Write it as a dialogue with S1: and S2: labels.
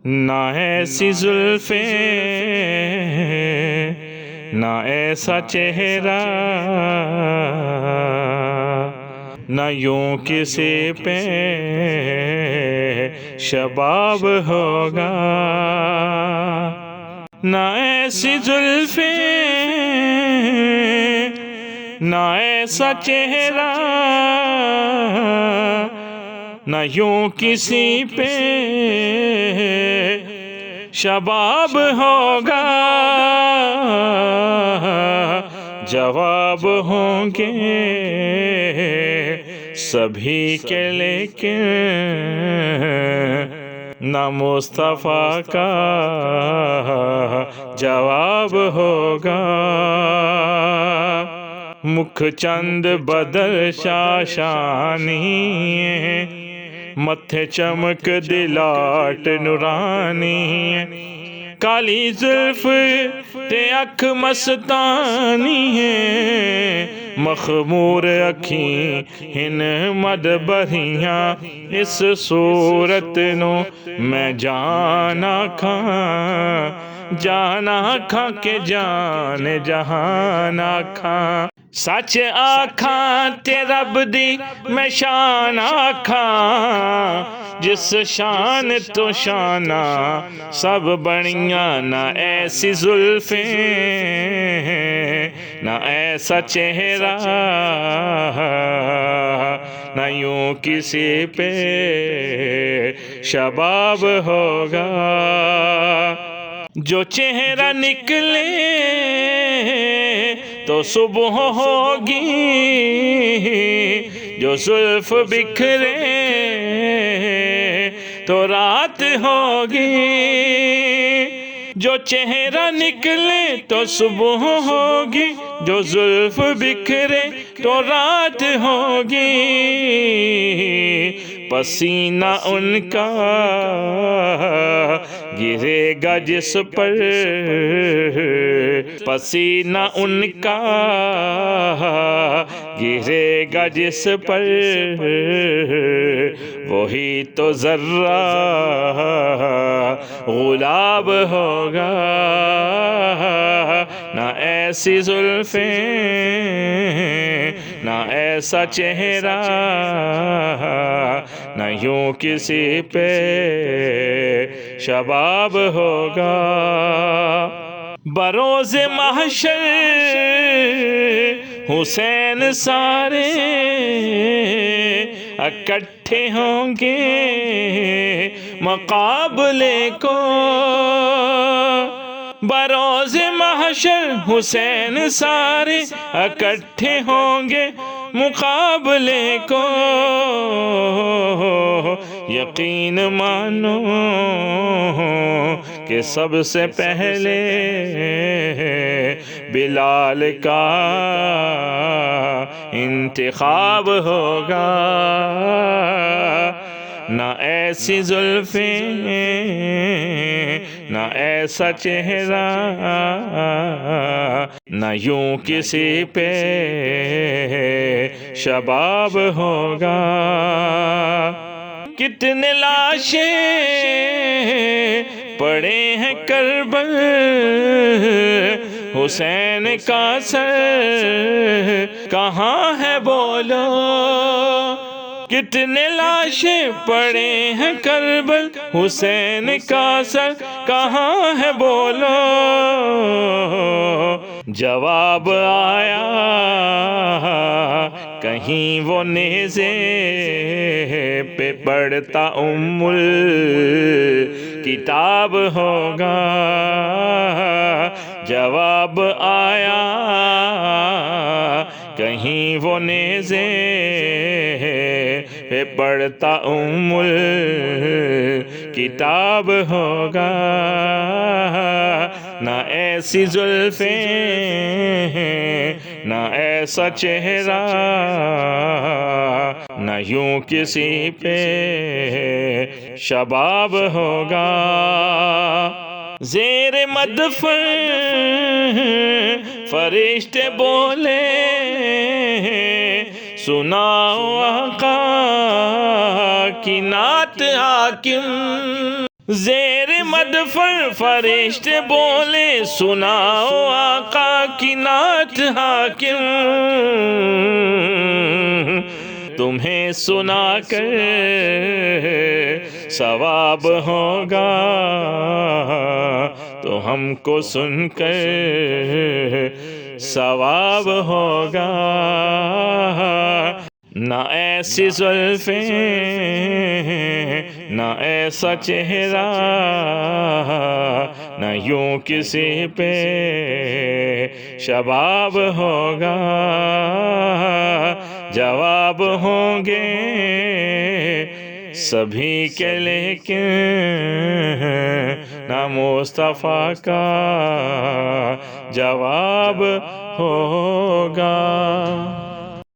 S1: نہ ایسی زلفیں نہ ایسا چہرہ، نہ یوں کسی پہ شباب ہوگا، نہ ایسی زلفیں نہ ایسا چہرہ، نہ یوں کسی پہ شباب ہوگا، جواب ہوں گے سبھی کے لیکن نہ مصطفیٰ کا جواب ہوگا۔ مکھ چند بدر شاشانی، متھے چمک دلاٹ نورانی، کالی زلف تے اکھ مستانی ہے، مخمور اکھیں ہن مد بریاں، اس صورت نو میں جانا کھاں، جانا کھاں کہ جان جہان آکھاں، سچ آکھاں تے رب دی میں شان آکھاں، جس شان تو شانہ سب بڑیاں، نہ ایسی زلفیں نہ ایسا چہرہ، نہ یوں کسی پہ شباب ہوگا، جو چہرہ نکلے تو صبح ہوگی، جو زلف بکھرے تو رات ہوگی، جو چہرہ نکلے تو صبح ہوگی، جو زلف بکھرے تو رات ہوگی، پسینہ ان کا گرے گا جس پر، پسینہ ان کا گرے گا جس پر، وہی تو ذرہ غلاب ہوگا، نہ ایسی زلفیں نہ ایسا چہرہ، نہ یوں کسی پہ شباب ہوگا، بروز محشر حسین سارے اکٹھے ہوں گے مقابلے کو، بروز محشر حسین سارے اکٹھے ہوں گے مقابلے کو، یقین مانو کہ سب سے پہلے بلال کا انتخاب ہوگا، نہ ایسی زلفیں نہ ایسا چہرہ، نہ یوں کسی پہ شباب ہوگا، کتنے لاشیں پڑے ہیں کربل، حسین کا سر کہاں ہے بولو، کتنے لاشیں پڑے ہیں کربل، حسین کا سر کہاں ہے بولو، جواب آیا کہیں وہ نیزے پہ پڑھتا ام کتاب ہوگا، جواب آیا کہیں وہ نیزے پہ پڑھتا ام کتاب ہوگا، نہ ایسی زلفیں نہ ایسا چہرہ، نہ یوں کسی پہ شباب ہوگا، زیر مدفن فرشتے بولے سناؤ آقا کی نعت حاکم، زیر مدفن فرشتے بولے سناؤ آقا کی نعت حاکم، تمہیں سنا کر ثواب ہوگا تو ہم کو سن کر ثواب ہوگا۔ نہ ایسی زلفیں نہ ایسا چہرہ، نہ یوں کسی پہ شباب ہوگا، جواب ہوں گے سبھی کے لیکن نہ مصطفیٰ کا جواب ہوگا۔